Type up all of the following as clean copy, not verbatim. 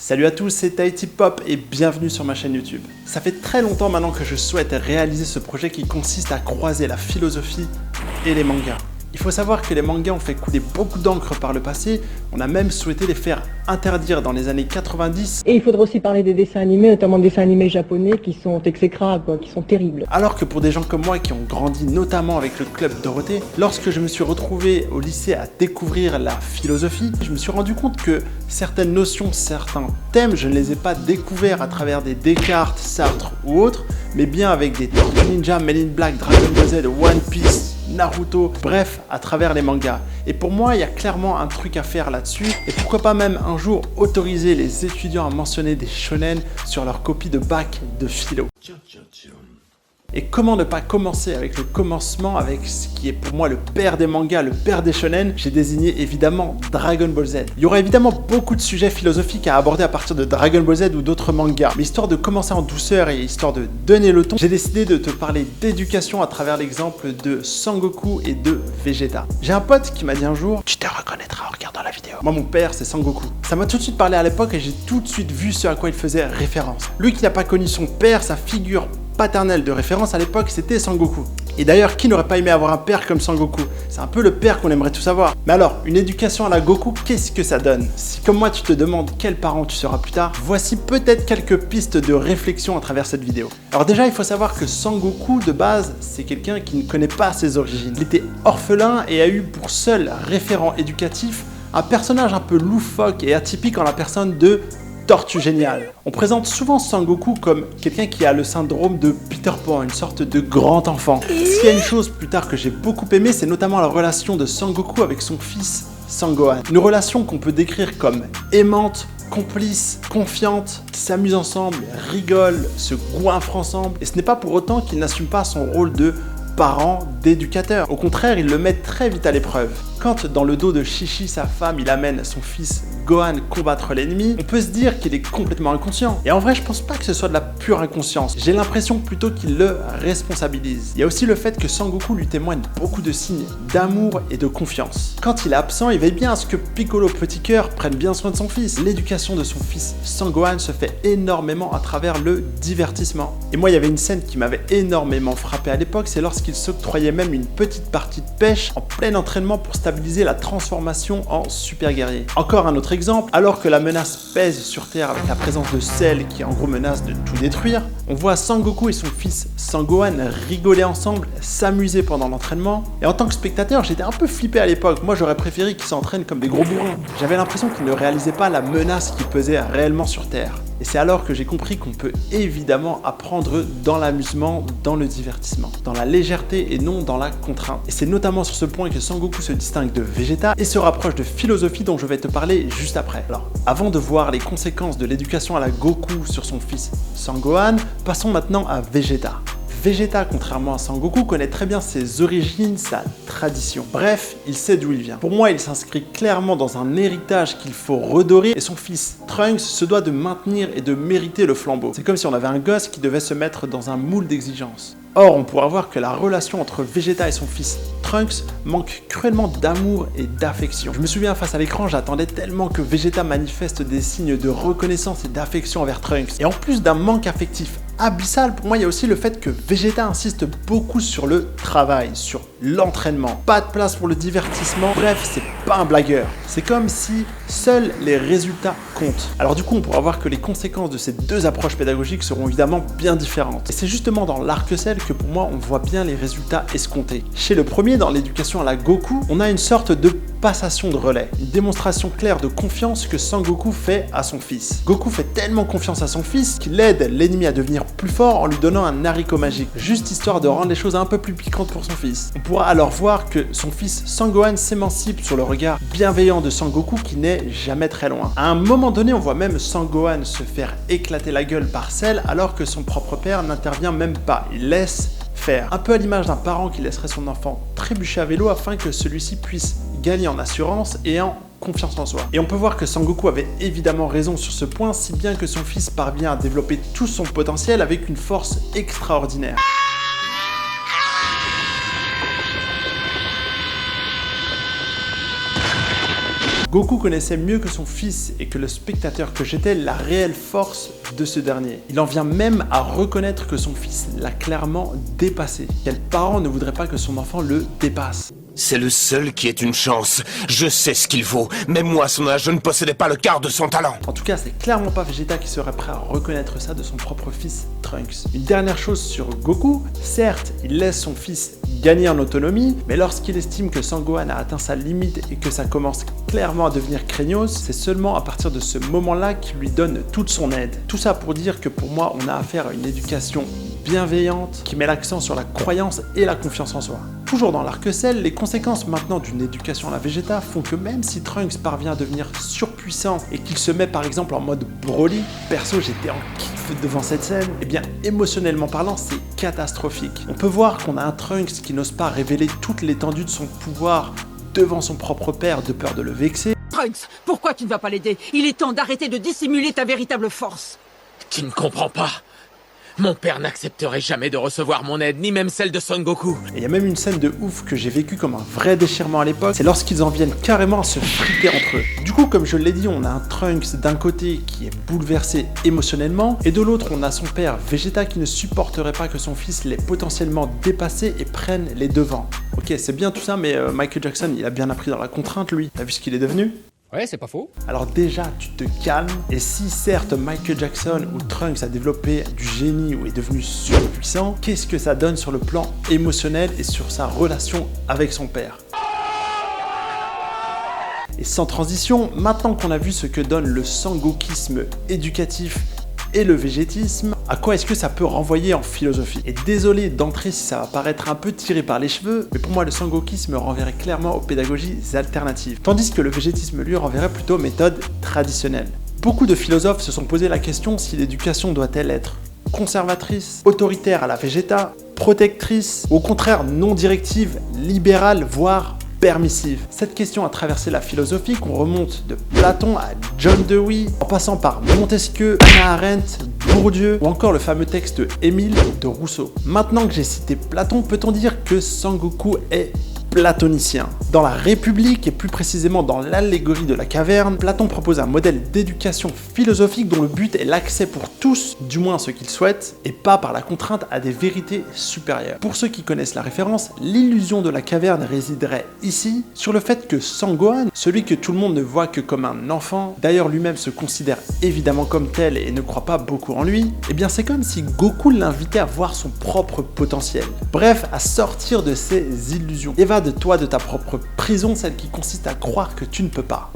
Salut à tous, c'est Tahiti Pop et bienvenue sur ma chaîne YouTube. Ça fait très longtemps maintenant que je souhaite réaliser ce projet qui consiste à croiser la philosophie et les mangas. Il faut savoir que les mangas ont fait couler beaucoup d'encre par le passé, on a même souhaité les faire interdire dans les années 90. Et il faudra aussi parler des dessins animés, notamment des dessins animés japonais qui sont exécrables, qui sont terribles. Alors que pour des gens comme moi qui ont grandi notamment avec le Club Dorothée, lorsque je me suis retrouvé au lycée à découvrir la philosophie, je me suis rendu compte que certaines notions, certains thèmes, je ne les ai pas découverts à travers des Descartes, Sartre ou autres, mais bien avec des Tortues Ninja, Men in Black, Dragon Ball Z, One Piece, Naruto, bref, à travers les mangas. Et pour moi, il y a clairement un truc à faire là-dessus, et pourquoi pas même un jour autoriser les étudiants à mentionner des shonen sur leur copie de bac de philo. Et comment ne pas commencer avec le commencement, avec ce qui est pour moi le père des mangas, le père des shonen. J'ai désigné évidemment Dragon Ball Z. Il y aura évidemment beaucoup de sujets philosophiques à aborder à partir de Dragon Ball Z ou d'autres mangas. Mais histoire de commencer en douceur et histoire de donner le ton, j'ai décidé de te parler d'éducation à travers l'exemple de Sangoku et de Vegeta. J'ai un pote qui m'a dit un jour « Tu te reconnaîtras en regardant la vidéo ». Moi mon père c'est Sangoku. Ça m'a tout de suite parlé à l'époque et j'ai tout de suite vu ce à quoi il faisait référence. Lui qui n'a pas connu son père, sa figure paternel de référence à l'époque, c'était Sangoku. Et d'ailleurs, qui n'aurait pas aimé avoir un père comme Sangoku? C'est un peu le père qu'on aimerait tous avoir. Mais alors, une éducation à la Goku, qu'est-ce que ça donne? Si comme moi tu te demandes quel parent tu seras plus tard, voici peut-être quelques pistes de réflexion à travers cette vidéo. Alors déjà, il faut savoir que Sangoku, de base, c'est quelqu'un qui ne connaît pas ses origines. Il était orphelin et a eu pour seul référent éducatif un personnage un peu loufoque et atypique en la personne de Tortue Géniale. On présente souvent Sangoku comme quelqu'un qui a le syndrome de Peter Pan, une sorte de grand enfant. S'il y a une chose plus tard que j'ai beaucoup aimé, c'est notamment la relation de Sangoku avec son fils Sangohan. Une relation qu'on peut décrire comme aimante, complice, confiante, qui s'amusent ensemble, rigolent, se goinfrent ensemble. Et ce n'est pas pour autant qu'il n'assume pas son rôle de parent, d'éducateur. Au contraire, il le met très vite à l'épreuve. Quand dans le dos de Shishi, sa femme, il amène son fils Gohan combattre l'ennemi, on peut se dire qu'il est complètement inconscient. Et en vrai, je pense pas que ce soit de la pure inconscience. J'ai l'impression plutôt qu'il le responsabilise. Il y a aussi le fait que Sangoku lui témoigne beaucoup de signes d'amour et de confiance. Quand il est absent, il veille bien à ce que Piccolo Petit Cœur prenne bien soin de son fils. L'éducation de son fils Sangohan se fait énormément à travers le divertissement. Et moi, il y avait une scène qui m'avait énormément frappé à l'époque, c'est lorsqu'il s'octroyait même une petite partie de pêche en plein entraînement pour stabiliser la transformation en super guerrier. Encore un autre exemple, alors que la menace pèse sur Terre avec la présence de Cell qui en gros menace de tout détruire, on voit Sangoku et son fils Sangohan rigoler ensemble, s'amuser pendant l'entraînement. Et en tant que spectateur, j'étais un peu flippé à l'époque. Moi, j'aurais préféré qu'ils s'entraînent comme des gros bourrins. J'avais l'impression qu'ils ne réalisaient pas la menace qui pesait réellement sur Terre. Et c'est alors que j'ai compris qu'on peut évidemment apprendre dans l'amusement, dans le divertissement, dans la légèreté et non dans la contrainte. Et c'est notamment sur ce point que Sangoku se distingue de Vegeta et se rapproche de philosophie dont je vais te parler juste après. Alors, avant de voir les conséquences de l'éducation à la Goku sur son fils Sangohan, passons maintenant à Vegeta. Vegeta, contrairement à Sangoku, connaît très bien ses origines, sa tradition. Bref, il sait d'où il vient. Pour moi, il s'inscrit clairement dans un héritage qu'il faut redorer et son fils Trunks se doit de maintenir et de mériter le flambeau. C'est comme si on avait un gosse qui devait se mettre dans un moule d'exigence. Or, on pourra voir que la relation entre Vegeta et son fils Trunks manque cruellement d'amour et d'affection. Je me souviens face à l'écran, j'attendais tellement que Vegeta manifeste des signes de reconnaissance et d'affection envers Trunks. Et en plus d'un manque affectif abyssal, pour moi il y a aussi le fait que Vegeta insiste beaucoup sur le travail, sur l'entraînement. Pas de place pour le divertissement, bref, c'est pas un blagueur. C'est comme si seuls les résultats comptent. Alors du coup, on pourra voir que les conséquences de ces deux approches pédagogiques seront évidemment bien différentes. Et c'est justement dans l'arc Cell que pour moi on voit bien les résultats escomptés. Chez le premier, dans l'éducation à la Goku, on a une sorte de passation de relais, une démonstration claire de confiance que Sangoku fait à son fils. Goku fait tellement confiance à son fils qu'il aide l'ennemi à devenir plus fort en lui donnant un haricot magique, juste histoire de rendre les choses un peu plus piquantes pour son fils. On pourra alors voir que son fils Sangohan s'émancipe sur le regard bienveillant de Sangoku qui n'est jamais très loin. À un moment donné, on voit même Sangohan se faire éclater la gueule par Cell alors que son propre père n'intervient même pas, il laisse faire. Un peu à l'image d'un parent qui laisserait son enfant trébucher à vélo afin que celui-ci puisse gagner en assurance et en confiance en soi. Et on peut voir que Sangoku avait évidemment raison sur ce point, si bien que son fils parvient à développer tout son potentiel avec une force extraordinaire. Goku connaissait mieux que son fils et que le spectateur que j'étais la réelle force de ce dernier. Il en vient même à reconnaître que son fils l'a clairement dépassé. Quel parent ne voudrait pas que son enfant le dépasse? C'est le seul qui ait une chance. Je sais ce qu'il vaut. Même moi, à son âge, je ne possédais pas le quart de son talent. En tout cas, c'est clairement pas Vegeta qui serait prêt à reconnaître ça de son propre fils Trunks. Une dernière chose sur Goku, certes, il laisse son fils gagner en autonomie, mais lorsqu'il estime que Sangohan a atteint sa limite et que ça commence clairement à devenir craignos, c'est seulement à partir de ce moment-là qu'il lui donne toute son aide. Tout ça pour dire que pour moi, on a affaire à une éducation bienveillante qui met l'accent sur la croyance et la confiance en soi. Toujours dans l'arc Cell, les conséquences maintenant d'une éducation à la Vegeta font que même si Trunks parvient à devenir surpuissant et qu'il se met par exemple en mode Broly, perso j'étais en kiff devant cette scène, et bien émotionnellement parlant c'est catastrophique. On peut voir qu'on a un Trunks qui n'ose pas révéler toute l'étendue de son pouvoir devant son propre père de peur de le vexer. Trunks, pourquoi tu ne vas pas l'aider? Il est temps d'arrêter de dissimuler ta véritable force. Tu ne comprends pas. Mon père n'accepterait jamais de recevoir mon aide, ni même celle de Son Goku. Et il y a même une scène de ouf que j'ai vécu comme un vrai déchirement à l'époque, c'est lorsqu'ils en viennent carrément à se friter entre eux. Du coup, comme je l'ai dit, on a un Trunks d'un côté qui est bouleversé émotionnellement, et de l'autre, on a son père Vegeta qui ne supporterait pas que son fils l'ait potentiellement dépassé et prenne les devants. Ok, c'est bien tout ça, mais Michael Jackson, il a bien appris dans la contrainte, lui. T'as vu ce qu'il est devenu ? Ouais, c'est pas faux. Alors déjà, tu te calmes, et si certes Michael Jackson ou Trunks a développé du génie ou est devenu surpuissant, qu'est-ce que ça donne sur le plan émotionnel et sur sa relation avec son père ? Et sans transition, maintenant qu'on a vu ce que donne le sangokisme éducatif et le végétisme, à quoi est-ce que ça peut renvoyer en philosophie? Et désolé d'entrer si ça va paraître un peu tiré par les cheveux, mais pour moi le sangokisme renverrait clairement aux pédagogies alternatives, tandis que le végétisme lui renverrait plutôt aux méthodes traditionnelles. Beaucoup de philosophes se sont posé la question si l'éducation doit-elle être conservatrice, autoritaire à la Vegeta, protectrice, ou au contraire non directive, libérale, voire permissive. Cette question a traversé la philosophie, qu'on remonte de Platon à John Dewey, en passant par Montesquieu, Hannah Arendt, Bourdieu, ou encore le fameux texte Émile de Rousseau. Maintenant que j'ai cité Platon, peut-on dire que Sangoku est platonicien? Dans la République, et plus précisément dans l'allégorie de la caverne, Platon propose un modèle d'éducation philosophique dont le but est l'accès pour tous, du moins ceux qu'ils souhaitent, et pas par la contrainte à des vérités supérieures. Pour ceux qui connaissent la référence, l'illusion de la caverne résiderait ici sur le fait que Sangohan, celui que tout le monde ne voit que comme un enfant, d'ailleurs lui-même se considère évidemment comme tel et ne croit pas beaucoup en lui, eh bien c'est comme si Goku l'invitait à voir son propre potentiel. Bref, à sortir de ses illusions. Évade-toi de ta propre prison, celle qui consiste à croire que tu ne peux pas.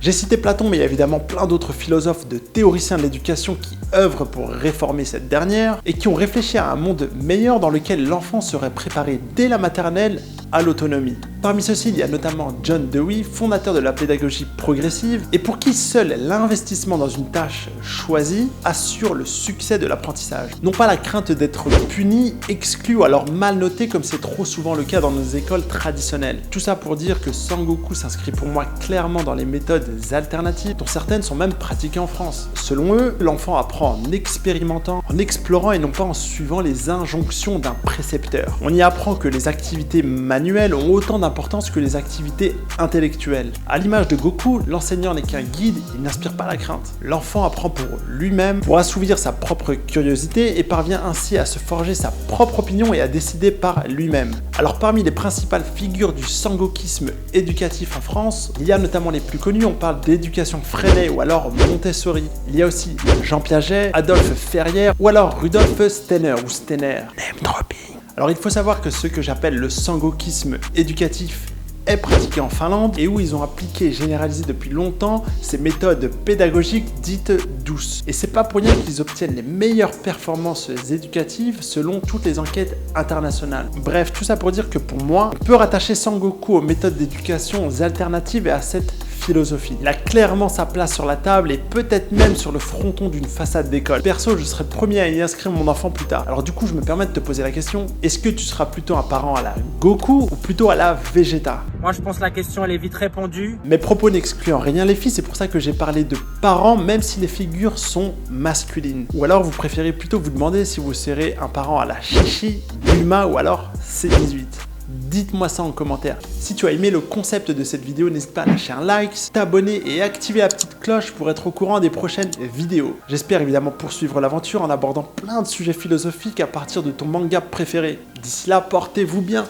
J'ai cité Platon, mais il y a évidemment plein d'autres philosophes de théoriciens de l'éducation qui œuvrent pour réformer cette dernière et qui ont réfléchi à un monde meilleur dans lequel l'enfant serait préparé dès la maternelle à l'autonomie. Parmi ceux-ci, il y a notamment John Dewey, fondateur de la pédagogie progressive, et pour qui seul l'investissement dans une tâche choisie assure le succès de l'apprentissage. Non pas la crainte d'être puni, exclu ou alors mal noté comme c'est trop souvent le cas dans nos écoles traditionnelles. Tout ça pour dire que Sangoku s'inscrit pour moi clairement dans les méthodes alternatives, dont certaines sont même pratiquées en France. Selon eux, l'enfant apprend en expérimentant, en explorant et non pas en suivant les injonctions d'un précepteur. On y apprend que les activités manuelles ont autant d'importance que les activités intellectuelles. À l'image de Goku, l'enseignant n'est qu'un guide, il n'inspire pas la crainte. L'enfant apprend pour lui-même, pour assouvir sa propre curiosité et parvient ainsi à se forger sa propre opinion et à décider par lui-même. Alors parmi les principales figures du sangokisme éducatif en France, il y a notamment les plus connus, on parle d'éducation Freinet ou alors Montessori. Il y a aussi Jean Piaget, Adolphe Ferrière ou alors Rudolf Steiner ou Steiner. Name dropping. Alors il faut savoir que ce que j'appelle le sangokisme éducatif est pratiqué en Finlande et où ils ont appliqué et généralisé depuis longtemps ces méthodes pédagogiques dites douces. Et c'est pas pour rien qu'ils obtiennent les meilleures performances éducatives selon toutes les enquêtes internationales. Bref, tout ça pour dire que pour moi, on peut rattacher Sangoku aux méthodes d'éducation alternatives et à cette philosophie. Il a clairement sa place sur la table et peut-être même sur le fronton d'une façade d'école. Perso, je serais le premier à y inscrire mon enfant plus tard. Alors du coup, je me permets de te poser la question, est-ce que tu seras plutôt un parent à la Goku ou plutôt à la Vegeta? Moi, je pense que la question, elle est vite répondue. Mes propos n'excluent en rien les filles, c'est pour ça que j'ai parlé de parents, même si les figures sont masculines. Ou alors, vous préférez plutôt vous demander si vous serez un parent à la Chichi, Bulma ou alors C18. Dites-moi ça en commentaire. Si tu as aimé le concept de cette vidéo, n'hésite pas à lâcher un like, t'abonner et activer la petite cloche pour être au courant des prochaines vidéos. J'espère évidemment poursuivre l'aventure en abordant plein de sujets philosophiques à partir de ton manga préféré. D'ici là, portez-vous bien.